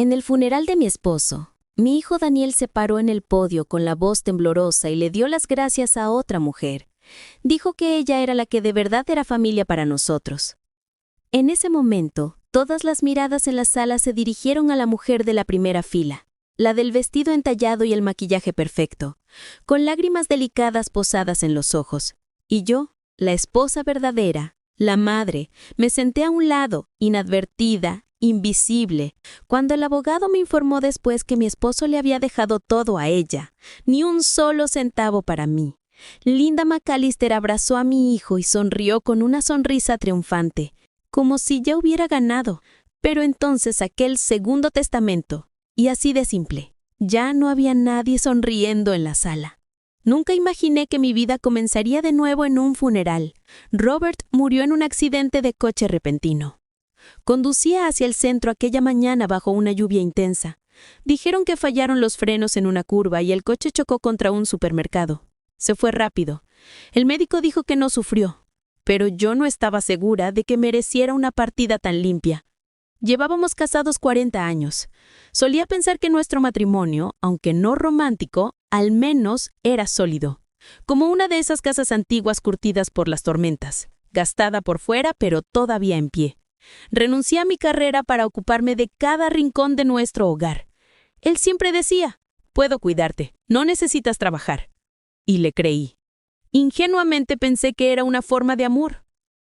En el funeral de mi esposo, mi hijo Daniel se paró en el podio con la voz temblorosa y le dio las gracias a otra mujer. Dijo que ella era la que de verdad era familia para nosotros. En ese momento, todas las miradas en la sala se dirigieron a la mujer de la primera fila, la del vestido entallado y el maquillaje perfecto, con lágrimas delicadas posadas en los ojos. Y yo, la esposa verdadera, la madre, me senté a un lado, inadvertida, invisible, cuando el abogado me informó después que mi esposo le había dejado todo a ella, ni un solo centavo para mí. Linda McAllister abrazó a mi hijo y sonrió con una sonrisa triunfante, como si ya hubiera ganado. Pero entonces saqué el segundo testamento, y así de simple. Ya no había nadie sonriendo en la sala. Nunca imaginé que mi vida comenzaría de nuevo en un funeral. Robert murió en un accidente de coche repentino. Conducía hacia el centro aquella mañana bajo una lluvia intensa. Dijeron que fallaron los frenos en una curva y el coche chocó contra un supermercado. Se fue rápido. El médico dijo que no sufrió, pero yo no estaba segura de que mereciera una partida tan limpia. Llevábamos casados 40 años. Solía pensar que nuestro matrimonio, aunque no romántico, al menos era sólido. Como una de esas casas antiguas curtidas por las tormentas, gastada por fuera pero todavía en pie. Renuncié a mi carrera para ocuparme de cada rincón de nuestro hogar. Él siempre decía, puedo cuidarte, no necesitas trabajar. Y le creí. Ingenuamente pensé que era una forma de amor.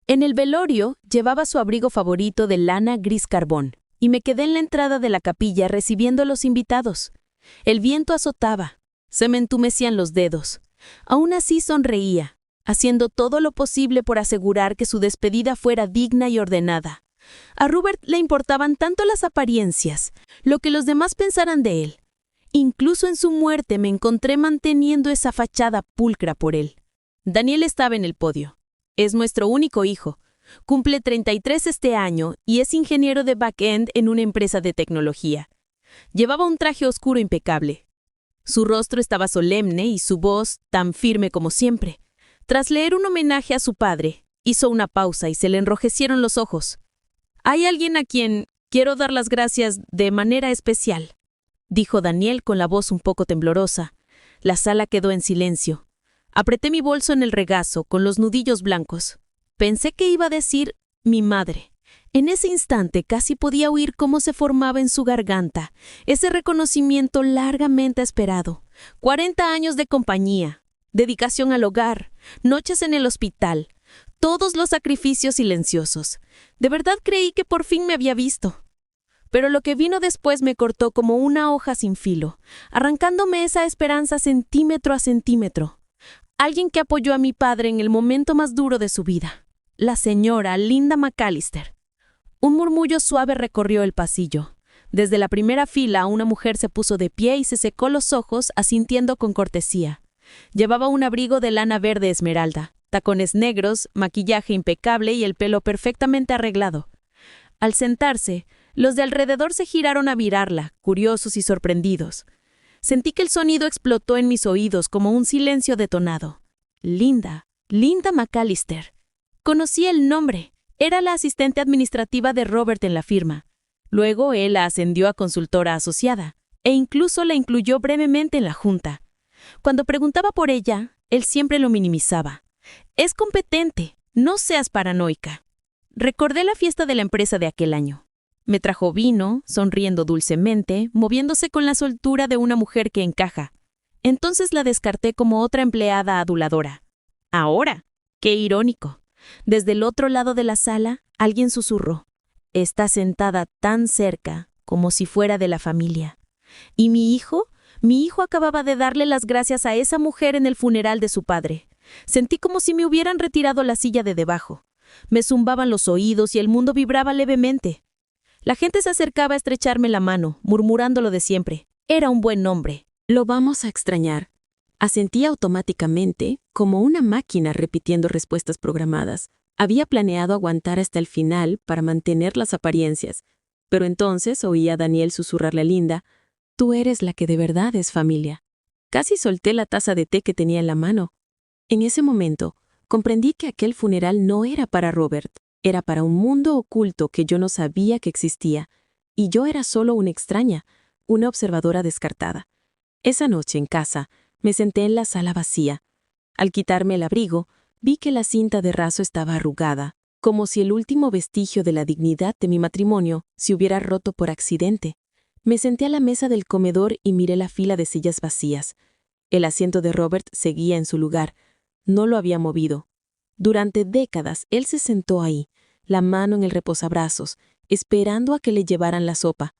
En el velorio llevaba su abrigo favorito de lana gris carbón, y me quedé en la entrada de la capilla recibiendo a los invitados. El viento azotaba, se me entumecían los dedos. Aún así sonreía, haciendo todo lo posible por asegurar que su despedida fuera digna y ordenada. A Robert le importaban tanto las apariencias, lo que los demás pensaran de él. Incluso en su muerte me encontré manteniendo esa fachada pulcra por él. Daniel estaba en el podio. Es nuestro único hijo. Cumple 33 este año y es ingeniero de back-end en una empresa de tecnología. Llevaba un traje oscuro impecable. Su rostro estaba solemne y su voz tan firme como siempre. Tras leer un homenaje a su padre, hizo una pausa y se le enrojecieron los ojos. «Hay alguien a quien quiero dar las gracias de manera especial», dijo Daniel con la voz un poco temblorosa. La sala quedó en silencio. Apreté mi bolso en el regazo con los nudillos blancos. Pensé que iba a decir «mi madre». En ese instante casi podía oír cómo se formaba en su garganta ese reconocimiento largamente esperado. 40 años de compañía, dedicación al hogar, noches en el hospital, todos los sacrificios silenciosos. De verdad creí que por fin me había visto. Pero lo que vino después me cortó como una hoja sin filo, arrancándome esa esperanza centímetro a centímetro. Alguien que apoyó a mi padre en el momento más duro de su vida, la señora Linda McAllister. Un murmullo suave recorrió el pasillo. Desde la primera fila una mujer se puso de pie y se secó los ojos asintiendo con cortesía. Llevaba un abrigo de lana verde esmeralda, tacones negros, maquillaje impecable y el pelo perfectamente arreglado. Al sentarse, los de alrededor se giraron a mirarla, curiosos y sorprendidos. Sentí que el sonido explotó en mis oídos como un silencio detonado. Linda McAllister. Conocí el nombre. Era la asistente administrativa de Robert en la firma. Luego él la ascendió a consultora asociada, e incluso la incluyó brevemente en la junta. Cuando preguntaba por ella, él siempre lo minimizaba. «Es competente, no seas paranoica». Recordé la fiesta de la empresa de aquel año. Me trajo vino, sonriendo dulcemente, moviéndose con la soltura de una mujer que encaja. Entonces la descarté como otra empleada aduladora. Ahora, qué irónico. Desde el otro lado de la sala, alguien susurró. Está sentada tan cerca, como si fuera de la familia. ¿Y mi hijo? Mi hijo acababa de darle las gracias a esa mujer en el funeral de su padre. Sentí como si me hubieran retirado la silla de debajo. Me zumbaban los oídos y el mundo vibraba levemente. La gente se acercaba a estrecharme la mano, murmurando lo de siempre. Era un buen hombre. Lo vamos a extrañar. Asentí automáticamente, como una máquina repitiendo respuestas programadas. Había planeado aguantar hasta el final para mantener las apariencias. Pero entonces oí a Daniel susurrarle a Linda, «Tú eres la que de verdad es familia». Casi solté la taza de té que tenía en la mano. En ese momento, comprendí que aquel funeral no era para Robert, era para un mundo oculto que yo no sabía que existía. y yo era solo una extraña, una observadora descartada. Esa noche en casa, me senté en la sala vacía. Al quitarme el abrigo, vi que la cinta de raso estaba arrugada, como si el último vestigio de la dignidad de mi matrimonio se hubiera roto por accidente. Me senté a la mesa del comedor y miré la fila de sillas vacías. El asiento de Robert seguía en su lugar. No lo había movido. Durante décadas él se sentó ahí, la mano en el reposabrazos, esperando a que le llevaran la sopa.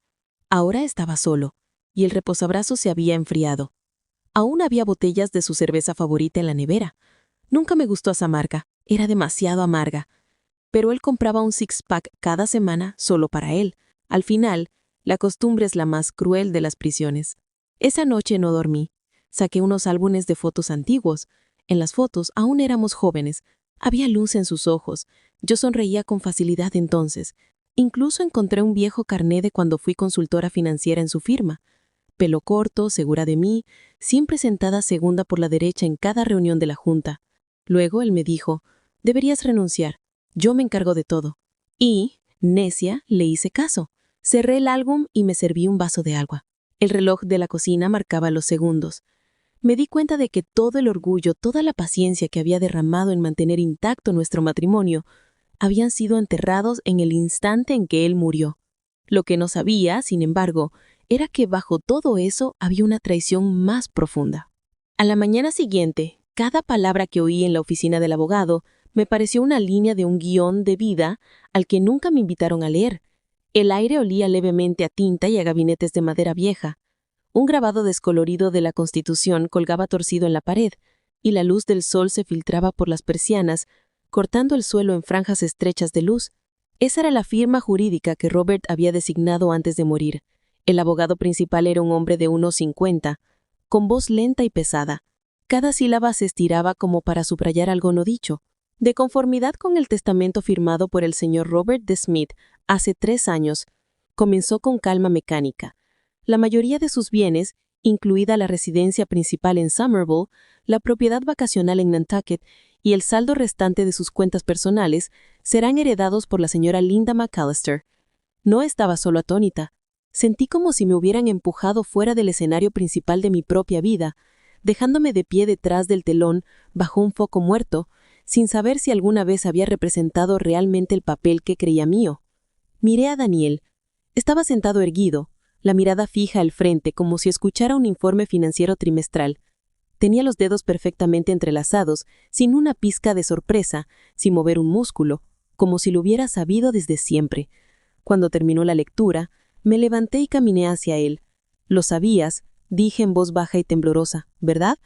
Ahora estaba solo, y el reposabrazos se había enfriado. Aún había botellas de su cerveza favorita en la nevera. Nunca me gustó esa marca, era demasiado amarga. Pero él compraba un six-pack cada semana solo para él. Al final, la costumbre es la más cruel de las prisiones. Esa noche no dormí. Saqué unos álbumes de fotos antiguos. En las fotos aún éramos jóvenes. Había luz en sus ojos. Yo sonreía con facilidad entonces. Incluso encontré un viejo carné de cuando fui consultora financiera en su firma. Pelo corto, segura de mí, siempre sentada segunda por la derecha en cada reunión de la junta. Luego él me dijo, deberías renunciar. Yo me encargo de todo. Y, necia, le hice caso. Cerré el álbum y me serví un vaso de agua. El reloj de la cocina marcaba los segundos. Me di cuenta de que todo el orgullo, toda la paciencia que había derramado en mantener intacto nuestro matrimonio, habían sido enterrados en el instante en que él murió. Lo que no sabía, sin embargo, era que bajo todo eso había una traición más profunda. A la mañana siguiente, cada palabra que oí en la oficina del abogado me pareció una línea de un guión de vida al que nunca me invitaron a leer. El aire olía levemente a tinta y a gabinetes de madera vieja. Un grabado descolorido de la Constitución colgaba torcido en la pared, y la luz del sol se filtraba por las persianas, cortando el suelo en franjas estrechas de luz. Esa era la firma jurídica que Robert había designado antes de morir. El abogado principal era un hombre de unos 50, con voz lenta y pesada. Cada sílaba se estiraba como para subrayar algo no dicho. De conformidad con el testamento firmado por el señor Robert D. Smith hace 3 años, comenzó con calma mecánica. La mayoría de sus bienes, incluida la residencia principal en Somerville, la propiedad vacacional en Nantucket y el saldo restante de sus cuentas personales, serán heredados por la señora Linda McAllister. No estaba solo atónita. Sentí como si me hubieran empujado fuera del escenario principal de mi propia vida, dejándome de pie detrás del telón, bajo un foco muerto, sin saber si alguna vez había representado realmente el papel que creía mío. Miré a Daniel. Estaba sentado erguido, la mirada fija al frente como si escuchara un informe financiero trimestral. Tenía los dedos perfectamente entrelazados, sin una pizca de sorpresa, sin mover un músculo, como si lo hubiera sabido desde siempre. Cuando terminó la lectura, me levanté y caminé hacia él. «Lo sabías», dije en voz baja y temblorosa, «¿verdad?».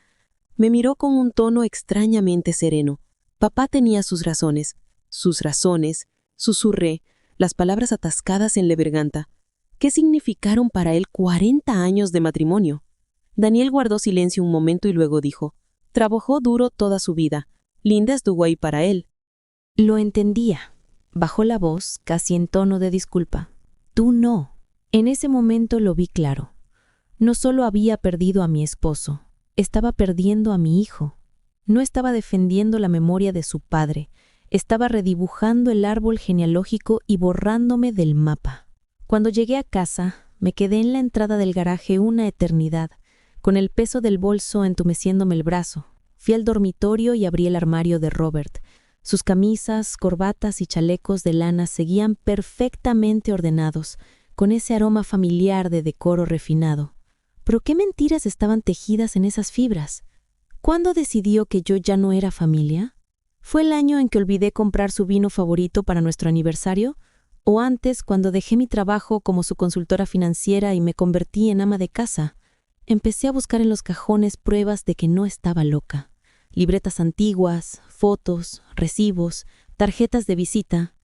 Me miró con un tono extrañamente sereno. Papá tenía sus razones, susurré, las palabras atascadas en la garganta. ¿Qué significaron para él 40 años de matrimonio? Daniel guardó silencio un momento y luego dijo, trabajó duro toda su vida. Linda estuvo ahí para él. Lo entendía. Bajó la voz, casi en tono de disculpa. Tú no. En ese momento lo vi claro. No solo había perdido a mi esposo, estaba perdiendo a mi hijo. No estaba defendiendo la memoria de su padre, estaba redibujando el árbol genealógico y borrándome del mapa. Cuando llegué a casa, me quedé en la entrada del garaje una eternidad, con el peso del bolso entumeciéndome el brazo. Fui al dormitorio y abrí el armario de Robert. Sus camisas, corbatas y chalecos de lana seguían perfectamente ordenados, con ese aroma familiar de decoro refinado. ¿Pero qué mentiras estaban tejidas en esas fibras? ¿Cuándo decidió que yo ya no era familia? ¿Fue el año en que olvidé comprar su vino favorito para nuestro aniversario? ¿O antes, cuando dejé mi trabajo como su consultora financiera y me convertí en ama de casa? Empecé a buscar en los cajones pruebas de que no estaba loca. Libretas antiguas, fotos, recibos, tarjetas de visita.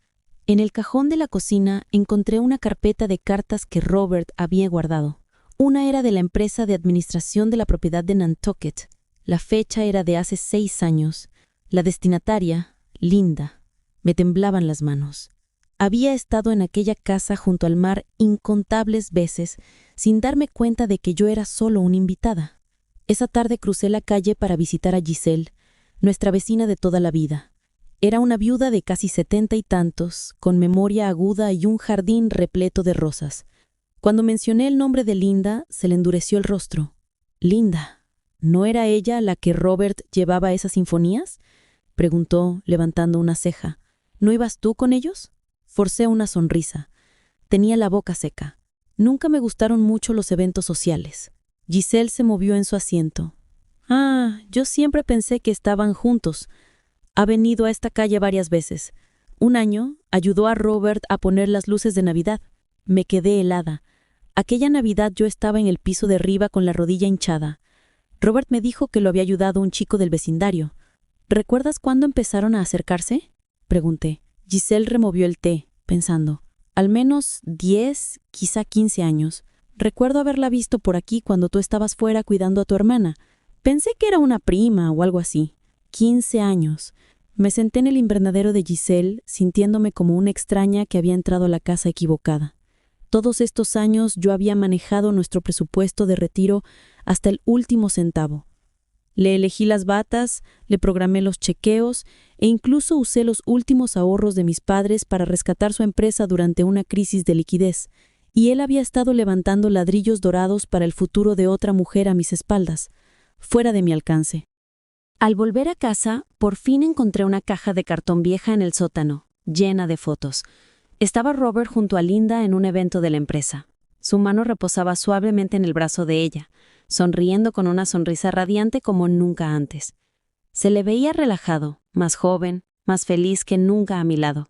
En el cajón de la cocina encontré una carpeta de cartas que Robert había guardado. Una era de la empresa de administración de la propiedad de Nantucket. La fecha era de hace 6 años. La destinataria, Linda. Me temblaban las manos. Había estado en aquella casa junto al mar incontables veces, sin darme cuenta de que yo era solo una invitada. Esa tarde crucé la calle para visitar a Giselle, nuestra vecina de toda la vida. Era una viuda de casi 70 y tantos, con memoria aguda y un jardín repleto de rosas. Cuando mencioné el nombre de Linda, se le endureció el rostro. Linda, ¿no era ella la que Robert llevaba a esas sinfonías? Preguntó, levantando una ceja. ¿No ibas tú con ellos? Forcé una sonrisa. Tenía la boca seca. Nunca me gustaron mucho los eventos sociales. Giselle se movió en su asiento. Yo siempre pensé que estaban juntos. Ha venido a esta calle varias veces. Un año ayudó a Robert a poner las luces de Navidad. Me quedé helada. Aquella Navidad yo estaba en el piso de arriba con la rodilla hinchada. Robert me dijo que lo había ayudado un chico del vecindario. ¿Recuerdas cuándo empezaron a acercarse? Pregunté. Giselle removió el té, pensando. Al menos 10, quizá 15 años. Recuerdo haberla visto por aquí cuando tú estabas fuera cuidando a tu hermana. Pensé que era una prima o algo así. 15 años. Me senté en el invernadero de Giselle, sintiéndome como una extraña que había entrado a la casa equivocada. Todos estos años yo había manejado nuestro presupuesto de retiro hasta el último centavo. Le elegí las batas, le programé los chequeos e incluso usé los últimos ahorros de mis padres para rescatar su empresa durante una crisis de liquidez, y él había estado levantando ladrillos dorados para el futuro de otra mujer a mis espaldas, fuera de mi alcance. Al volver a casa, por fin encontré una caja de cartón vieja en el sótano, llena de fotos. Estaba Robert junto a Linda en un evento de la empresa. Su mano reposaba suavemente en el brazo de ella, sonriendo con una sonrisa radiante como nunca antes. Se le veía relajado, más joven, más feliz que nunca a mi lado.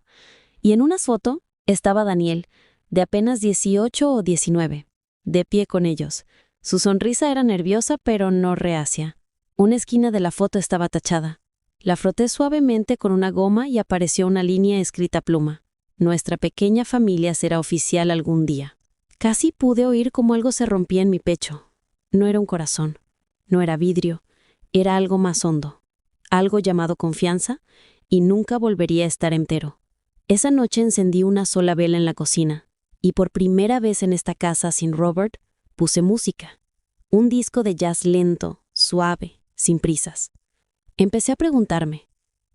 Y en una foto estaba Daniel, de apenas 18 o 19, de pie con ellos. Su sonrisa era nerviosa pero no reacia. Una esquina de la foto estaba tachada. La froté suavemente con una goma y apareció una línea escrita a pluma. Nuestra pequeña familia será oficial algún día. Casi pude oír cómo algo se rompía en mi pecho. No era un corazón, no era vidrio, era algo más hondo, algo llamado confianza, y nunca volvería a estar entero. Esa noche encendí una sola vela en la cocina, y por primera vez en esta casa sin Robert, puse música. Un disco de jazz lento, suave, sin prisas. Empecé a preguntarme,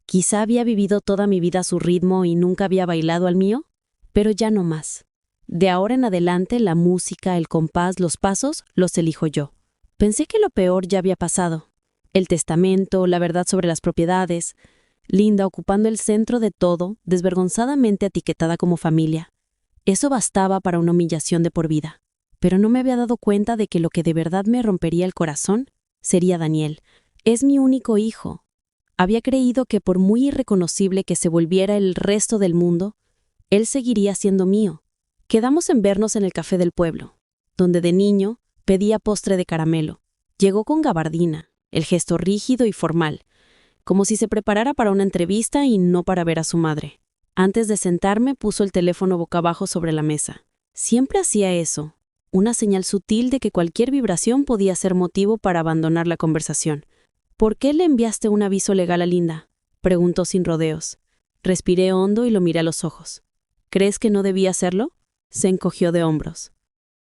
¿quizá había vivido toda mi vida a su ritmo y nunca había bailado al mío? Pero ya no más. De ahora en adelante, la música, el compás, los pasos, los elijo yo. Pensé que lo peor ya había pasado. El testamento, la verdad sobre las propiedades, Linda ocupando el centro de todo, desvergonzadamente etiquetada como familia. Eso bastaba para una humillación de por vida. Pero no me había dado cuenta de que lo que de verdad me rompería el corazón sería Daniel. Es mi único hijo. Había creído que por muy irreconocible que se volviera el resto del mundo, él seguiría siendo mío. Quedamos en vernos en el café del pueblo, donde de niño pedía postre de caramelo. Llegó con gabardina, el gesto rígido y formal, como si se preparara para una entrevista y no para ver a su madre. Antes de sentarme, puso el teléfono boca abajo sobre la mesa. Siempre hacía eso, una señal sutil de que cualquier vibración podía ser motivo para abandonar la conversación. ¿Por qué le enviaste un aviso legal a Linda?, preguntó sin rodeos. Respiré hondo y lo miré a los ojos. ¿Crees que no debía hacerlo? Se encogió de hombros.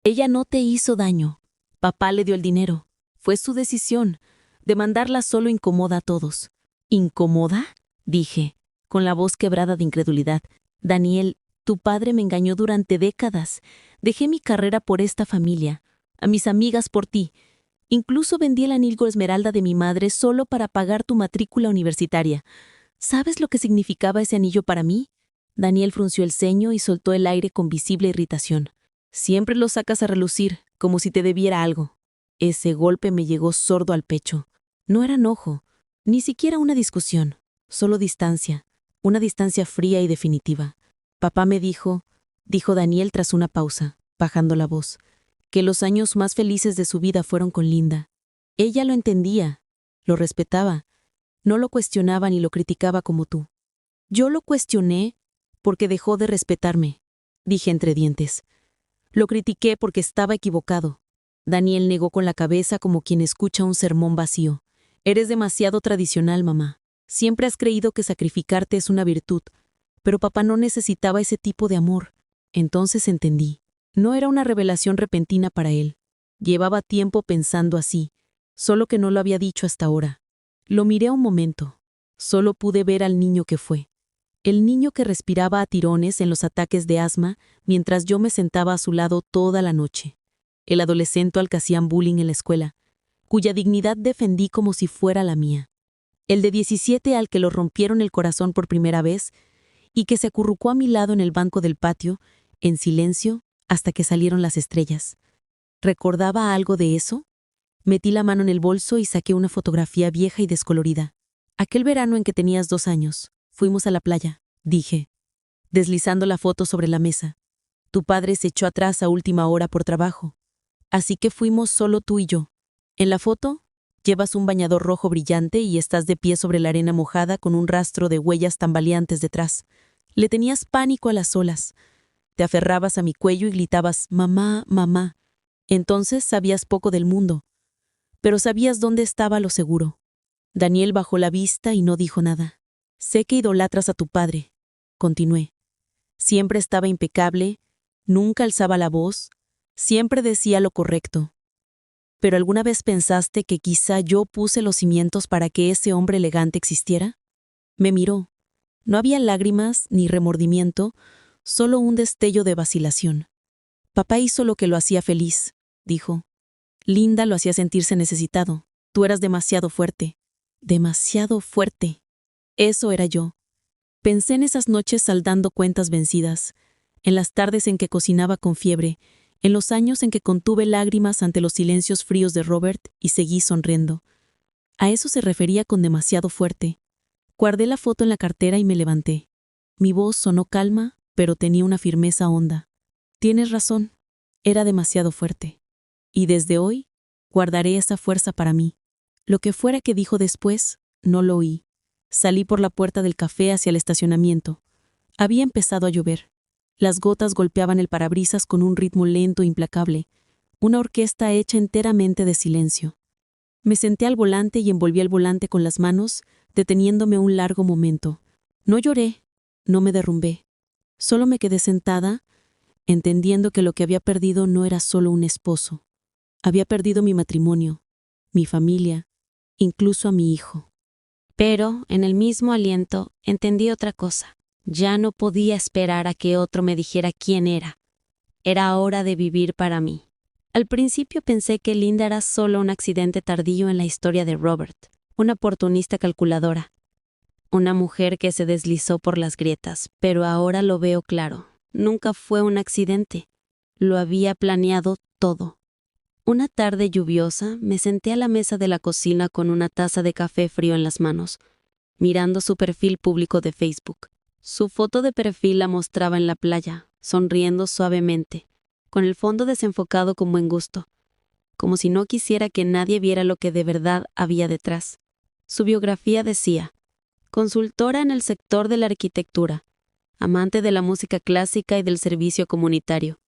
Ella no te hizo daño. Papá le dio el dinero. Fue su decisión. Demandarla solo incomoda a todos. ¿Incomoda?, dije, con la voz quebrada de incredulidad. Daniel, tu padre me engañó durante décadas. Dejé mi carrera por esta familia, a mis amigas por ti. Incluso vendí el anillo esmeralda de mi madre solo para pagar tu matrícula universitaria. ¿Sabes lo que significaba ese anillo para mí? Daniel frunció el ceño y soltó el aire con visible irritación. Siempre lo sacas a relucir, como si te debiera algo. Ese golpe me llegó sordo al pecho. No era enojo, ni siquiera una discusión, solo distancia, una distancia fría y definitiva. Papá me dijo Daniel tras una pausa, bajando la voz, que los años más felices de su vida fueron con Linda. Ella lo entendía, lo respetaba, no lo cuestionaba ni lo criticaba como tú. Yo lo cuestioné porque dejó de respetarme, dije entre dientes. Lo critiqué porque estaba equivocado. Daniel negó con la cabeza como quien escucha un sermón vacío. Eres demasiado tradicional, mamá. Siempre has creído que sacrificarte es una virtud, pero papá no necesitaba ese tipo de amor. Entonces entendí. No era una revelación repentina para él. Llevaba tiempo pensando así, solo que no lo había dicho hasta ahora. Lo miré un momento. Solo pude ver al niño que fue. El niño que respiraba a tirones en los ataques de asma mientras yo me sentaba a su lado toda la noche. El adolescente al que hacían bullying en la escuela, cuya dignidad defendí como si fuera la mía. El de 17 al que lo rompieron el corazón por primera vez y que se acurrucó a mi lado en el banco del patio, en silencio, hasta que salieron las estrellas. ¿Recordaba algo de eso? Metí la mano en el bolso y saqué una fotografía vieja y descolorida. Aquel verano en que tenías 2 años, fuimos a la playa, dije, deslizando la foto sobre la mesa. Tu padre se echó atrás a última hora por trabajo, así que fuimos solo tú y yo. En la foto, llevas un bañador rojo brillante y estás de pie sobre la arena mojada con un rastro de huellas tambaleantes detrás. Le tenías pánico a las olas. Te aferrabas a mi cuello y gritabas, mamá, mamá. Entonces sabías poco del mundo, pero sabías dónde estaba lo seguro. Daniel bajó la vista y no dijo nada. Sé que idolatras a tu padre, continué. Siempre estaba impecable, nunca alzaba la voz, siempre decía lo correcto. ¿Pero alguna vez pensaste que quizá yo puse los cimientos para que ese hombre elegante existiera? Me miró. No había lágrimas ni remordimiento, solo un destello de vacilación. Papá hizo lo que lo hacía feliz, dijo. Linda lo hacía sentirse necesitado. Tú eras demasiado fuerte. Demasiado fuerte. Eso era yo. Pensé en esas noches saldando cuentas vencidas, en las tardes en que cocinaba con fiebre, en los años en que contuve lágrimas ante los silencios fríos de Robert y seguí sonriendo. A eso se refería con demasiado fuerte. Guardé la foto en la cartera y me levanté. Mi voz sonó calma, pero tenía una firmeza honda. Tienes razón, era demasiado fuerte. Y desde hoy, guardaré esa fuerza para mí. Lo que fuera que dijo después, no lo oí. Salí por la puerta del café hacia el estacionamiento. Había empezado a llover. Las gotas golpeaban el parabrisas con un ritmo lento e implacable, una orquesta hecha enteramente de silencio. Me senté al volante y envolví el volante con las manos, deteniéndome un largo momento. No lloré, no me derrumbé. Solo me quedé sentada, entendiendo que lo que había perdido no era solo un esposo. Había perdido mi matrimonio, mi familia, incluso a mi hijo. Pero, en el mismo aliento, entendí otra cosa. Ya no podía esperar a que otro me dijera quién era. Era hora de vivir para mí. Al principio pensé que Linda era solo un accidente tardío en la historia de Robert, una oportunista calculadora, una mujer que se deslizó por las grietas, pero ahora lo veo claro. Nunca fue un accidente. Lo había planeado todo. Una tarde lluviosa, me senté a la mesa de la cocina con una taza de café frío en las manos, mirando su perfil público de Facebook. Su foto de perfil la mostraba en la playa, sonriendo suavemente, con el fondo desenfocado con buen gusto, como si no quisiera que nadie viera lo que de verdad había detrás. Su biografía decía, consultora en el sector de la arquitectura, amante de la música clásica y del servicio comunitario,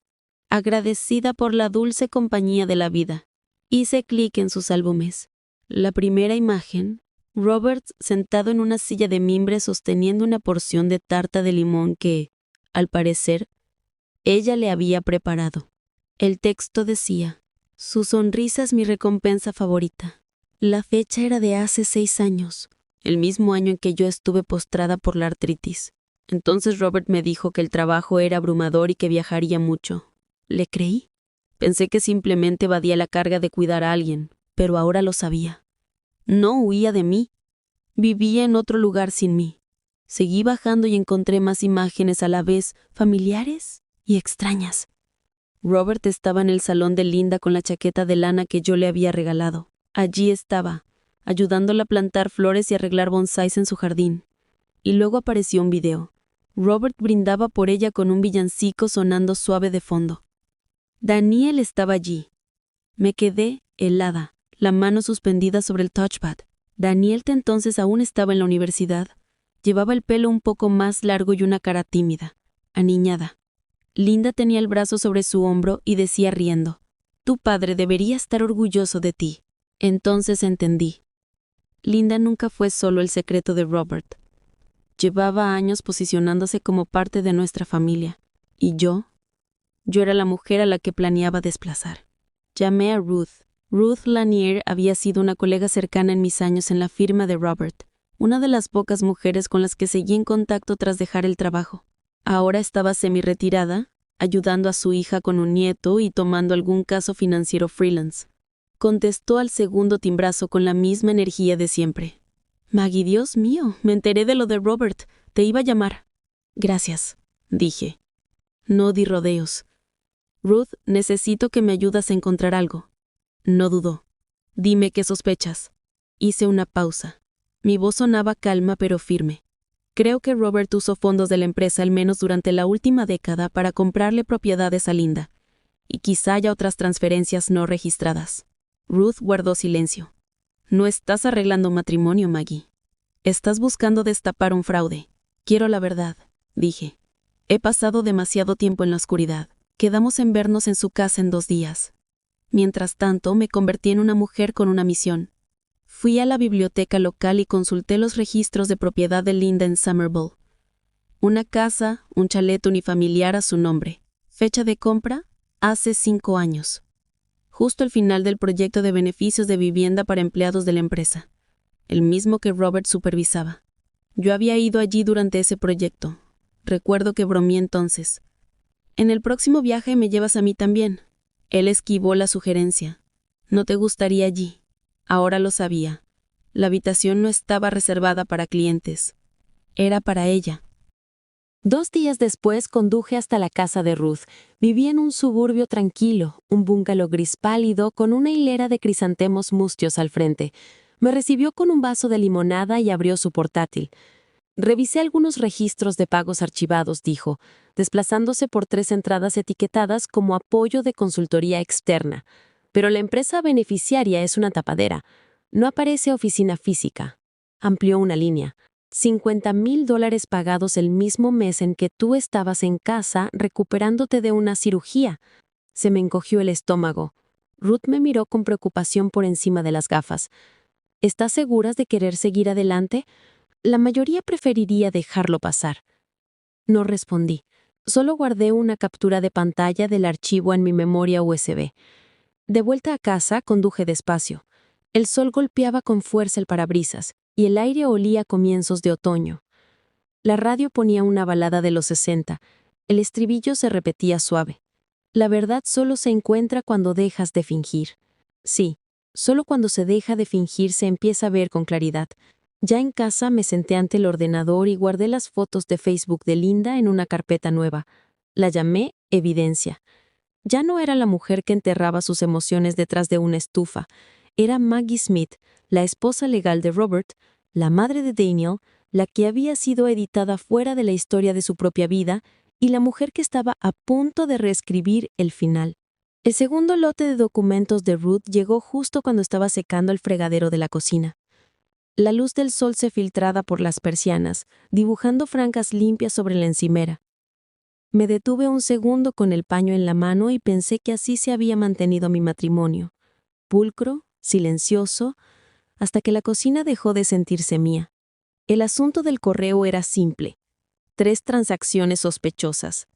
agradecida por la dulce compañía de la vida. Hice clic en sus álbumes. La primera imagen, Robert sentado en una silla de mimbre sosteniendo una porción de tarta de limón que, al parecer, ella le había preparado. El texto decía, su sonrisa es mi recompensa favorita. La fecha era de hace 6 años, el mismo año en que yo estuve postrada por la artritis. Entonces Robert me dijo que el trabajo era abrumador y que viajaría mucho. ¿Le creí? Pensé que simplemente evadía la carga de cuidar a alguien, pero ahora lo sabía. No huía de mí. Vivía en otro lugar sin mí. Seguí bajando y encontré más imágenes a la vez familiares y extrañas. Robert estaba en el salón de Linda con la chaqueta de lana que yo le había regalado. Allí estaba, ayudándola a plantar flores y arreglar bonsáis en su jardín. Y luego apareció un video. Robert brindaba por ella con un villancico sonando suave de fondo. Daniel estaba allí. Me quedé helada, la mano suspendida sobre el touchpad. Daniel entonces aún estaba en la universidad. Llevaba el pelo un poco más largo y una cara tímida, aniñada. Linda tenía el brazo sobre su hombro y decía riendo, «Tu padre debería estar orgulloso de ti». Entonces entendí. Linda nunca fue solo el secreto de Robert. Llevaba años posicionándose como parte de nuestra familia. ¿Y yo? Yo era la mujer a la que planeaba desplazar. Llamé a Ruth. Ruth Lanier había sido una colega cercana en mis años en la firma de Robert. una de las pocas mujeres con las que seguí en contacto tras dejar el trabajo. Ahora estaba semi-retirada, ayudando a su hija con un nieto y tomando algún caso financiero freelance. Contestó al segundo timbrazo con la misma energía de siempre. Maggie, Dios mío, me enteré de lo de Robert. Te iba a llamar. Gracias, dije. No di rodeos. Ruth, necesito que me ayudas a encontrar algo. No dudó. Dime qué sospechas. Hice una pausa. Mi voz sonaba calma pero firme. Creo que Robert usó fondos de la empresa al menos durante la última década para comprarle propiedades a Linda. Y quizá haya otras transferencias no registradas. Ruth guardó silencio. No estás arreglando un matrimonio, Maggie. Estás buscando destapar un fraude. Quiero la verdad, dije. He pasado demasiado tiempo en la oscuridad. Quedamos en vernos en su casa en 2 días. Mientras tanto, me convertí en una mujer con una misión. Fui a la biblioteca local y consulté los registros de propiedad de Linda en Somerville. Una casa, un chalet unifamiliar a su nombre. Fecha de compra, hace 5 años. Justo al final del proyecto de beneficios de vivienda para empleados de la empresa, el mismo que Robert supervisaba. Yo había ido allí durante ese proyecto. Recuerdo que bromeé entonces. En el próximo viaje me llevas a mí también. Él esquivó la sugerencia. No te gustaría allí. Ahora lo sabía. La habitación no estaba reservada para clientes. Era para ella. 2 días después conduje hasta la casa de Ruth. Vivía en un suburbio tranquilo, un bungalow gris pálido con una hilera de crisantemos mustios al frente. Me recibió con un vaso de limonada y abrió su portátil. Revisé algunos registros de pagos archivados, dijo, desplazándose por 3 entradas etiquetadas como apoyo de consultoría externa. Pero la empresa beneficiaria es una tapadera. No aparece oficina física. Amplió una línea. $50,000 pagados el mismo mes en que tú estabas en casa recuperándote de una cirugía. Se me encogió el estómago. Ruth me miró con preocupación por encima de las gafas. ¿Estás seguras de querer seguir adelante? La mayoría preferiría dejarlo pasar. No respondí. Solo guardé una captura de pantalla del archivo en mi memoria USB. De vuelta a casa, conduje despacio. El sol golpeaba con fuerza el parabrisas y el aire olía a comienzos de otoño. La radio ponía una balada de los 60. El estribillo se repetía suave. La verdad solo se encuentra cuando dejas de fingir. Sí, solo cuando se deja de fingir se empieza a ver con claridad. Ya en casa me senté ante el ordenador y guardé las fotos de Facebook de Linda en una carpeta nueva. La llamé Evidencia. Ya no era la mujer que enterraba sus emociones detrás de una estufa. Era Maggie Smith, la esposa legal de Robert, la madre de Daniel, la que había sido editada fuera de la historia de su propia vida y la mujer que estaba a punto de reescribir el final. El segundo lote de documentos de Ruth llegó justo cuando estaba secando el fregadero de la cocina. La luz del sol se filtraba por las persianas, dibujando franjas limpias sobre la encimera. Me detuve un segundo con el paño en la mano y pensé que así se había mantenido mi matrimonio. Pulcro, silencioso, hasta que la cocina dejó de sentirse mía. El asunto del correo era simple. 3 transacciones sospechosas.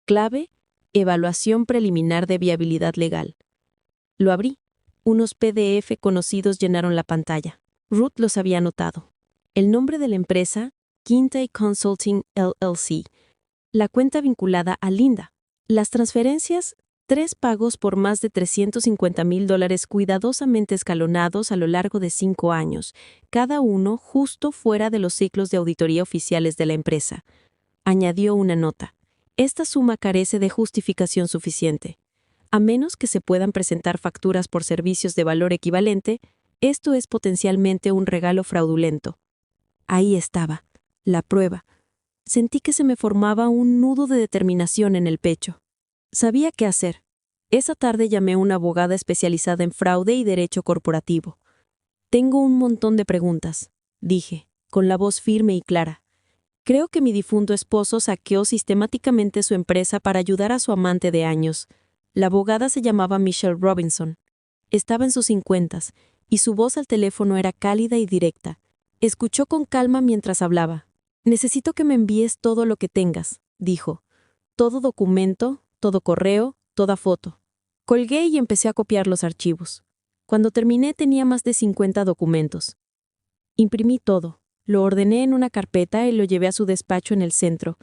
Clave, evaluación preliminar de viabilidad legal. Lo abrí. Unos PDF conocidos llenaron la pantalla. Ruth los había anotado. El nombre de la empresa, Quintay Consulting LLC. La cuenta vinculada a Linda. Las transferencias, 3 pagos por más de $350,000 cuidadosamente escalonados a lo largo de 5 años, cada uno justo fuera de los ciclos de auditoría oficiales de la empresa. Añadió una nota. Esta suma carece de justificación suficiente. A menos que se puedan presentar facturas por servicios de valor equivalente, esto es potencialmente un regalo fraudulento. Ahí estaba, la prueba. Sentí que se me formaba un nudo de determinación en el pecho. Sabía qué hacer. Esa tarde llamé a una abogada especializada en fraude y derecho corporativo. Tengo un montón de preguntas, dije, con la voz firme y clara. Creo que mi difunto esposo saqueó sistemáticamente su empresa para ayudar a su amante de años. La abogada se llamaba Michelle Robinson. Estaba en sus 50s y su voz al teléfono era cálida y directa. Escuchó con calma mientras hablaba. Necesito que me envíes todo lo que tengas, dijo. Todo documento, todo correo, toda foto. Colgué y empecé a copiar los archivos. Cuando terminé tenía más de 50 documentos. Imprimí todo. Lo ordené en una carpeta y lo llevé a su despacho en el centro.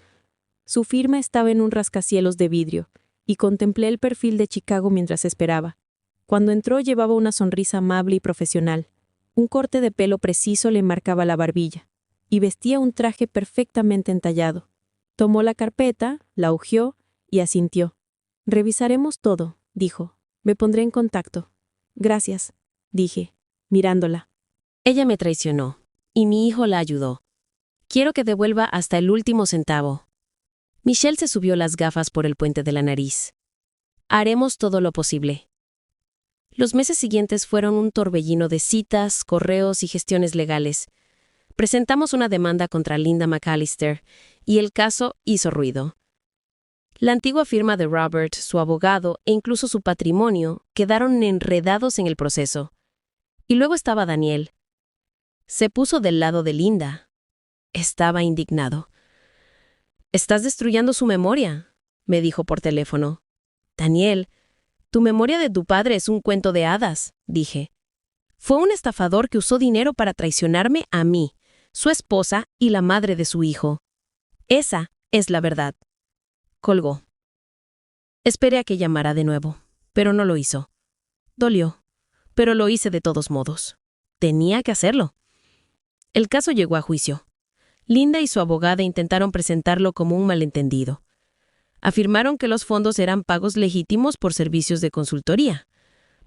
Su firma estaba en un rascacielos de vidrio, y contemplé el perfil de Chicago mientras esperaba. Cuando entró llevaba una sonrisa amable y profesional. Un corte de pelo preciso le marcaba la barbilla, y vestía un traje perfectamente entallado. Tomó la carpeta, la hojeó y asintió. «Revisaremos todo», dijo. «Me pondré en contacto». «Gracias», dije, mirándola. Ella me traicionó, y mi hijo la ayudó. Quiero que devuelva hasta el último centavo. Michelle se subió las gafas por el puente de la nariz. Haremos todo lo posible. Los meses siguientes fueron un torbellino de citas, correos y gestiones legales. Presentamos una demanda contra Linda McAllister, y el caso hizo ruido. La antigua firma de Robert, su abogado e incluso su patrimonio quedaron enredados en el proceso. Y luego estaba Daniel. Se puso del lado de Linda. Estaba indignado. «Estás destruyendo su memoria», me dijo por teléfono. «Daniel, tu memoria de tu padre es un cuento de hadas», dije. «Fue un estafador que usó dinero para traicionarme a mí, su esposa y la madre de su hijo. Esa es la verdad». Colgó. Esperé a que llamara de nuevo, pero no lo hizo. Dolió, pero lo hice de todos modos. Tenía que hacerlo. El caso llegó a juicio. Linda y su abogada intentaron presentarlo como un malentendido. Afirmaron que los fondos eran pagos legítimos por servicios de consultoría.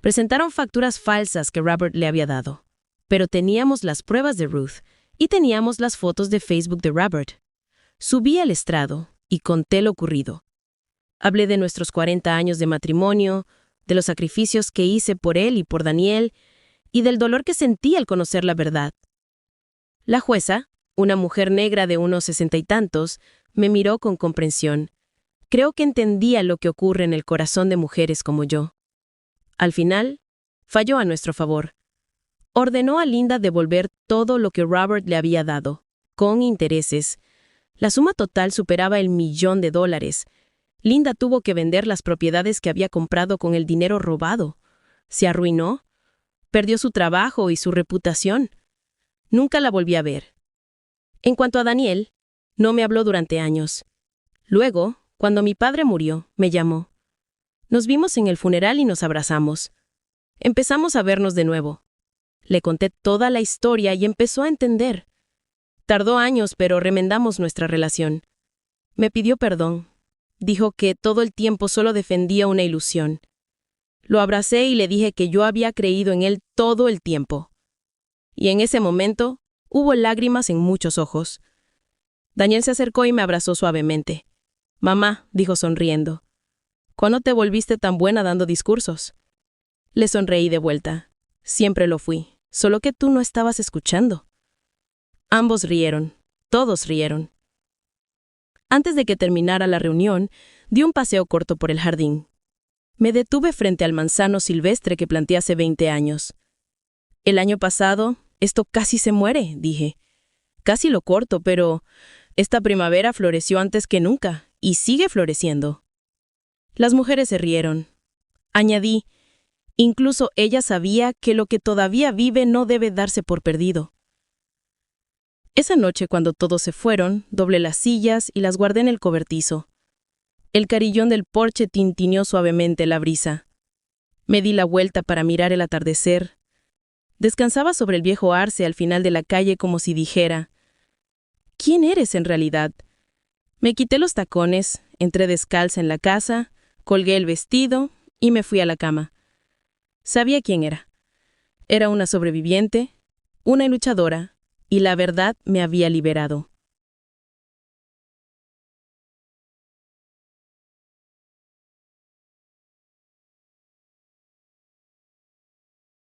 Presentaron facturas falsas que Robert le había dado. Pero teníamos las pruebas de Ruth y teníamos las fotos de Facebook de Robert. Subí al estrado y conté lo ocurrido. Hablé de nuestros 40 años de matrimonio, de los sacrificios que hice por él y por Daniel, y del dolor que sentí al conocer la verdad. La jueza, una mujer negra de unos 60 y tantos, me miró con comprensión. Creo que entendía lo que ocurre en el corazón de mujeres como yo. Al final, falló a nuestro favor. Ordenó a Linda devolver todo lo que Robert le había dado, con intereses. La suma total superaba el $1.000.000. Linda tuvo que vender las propiedades que había comprado con el dinero robado. Se arruinó. Perdió su trabajo y su reputación. Nunca la volví a ver. En cuanto a Daniel, no me habló durante años. Luego, cuando mi padre murió, me llamó. Nos vimos en el funeral y nos abrazamos. Empezamos a vernos de nuevo. Le conté toda la historia y empezó a entender. Tardó años, pero remendamos nuestra relación. Me pidió perdón. Dijo que todo el tiempo solo defendía una ilusión. Lo abracé y le dije que yo había creído en él todo el tiempo. Y en ese momento, hubo lágrimas en muchos ojos. Daniel se acercó y me abrazó suavemente. «Mamá», dijo sonriendo, «¿cuándo te volviste tan buena dando discursos?» Le sonreí de vuelta. «Siempre lo fui, solo que tú no estabas escuchando». Ambos rieron. Todos rieron. Antes de que terminara la reunión, di un paseo corto por el jardín. Me detuve frente al manzano silvestre que planté hace 20 años. «El año pasado, esto casi se muere», dije. «Casi lo corto, pero esta primavera floreció antes que nunca y sigue floreciendo». Las mujeres se rieron. Añadí, incluso ella sabía que lo que todavía vive no debe darse por perdido. Esa noche, cuando todos se fueron, doblé las sillas y las guardé en el cobertizo. El carillón del porche tintineó suavemente la brisa. Me di la vuelta para mirar el atardecer. Descansaba sobre el viejo arce al final de la calle como si dijera, «¿Quién eres en realidad?» Me quité los tacones, entré descalza en la casa, colgué el vestido y me fui a la cama. Sabía quién era. Era una sobreviviente, una luchadora, y la verdad me había liberado.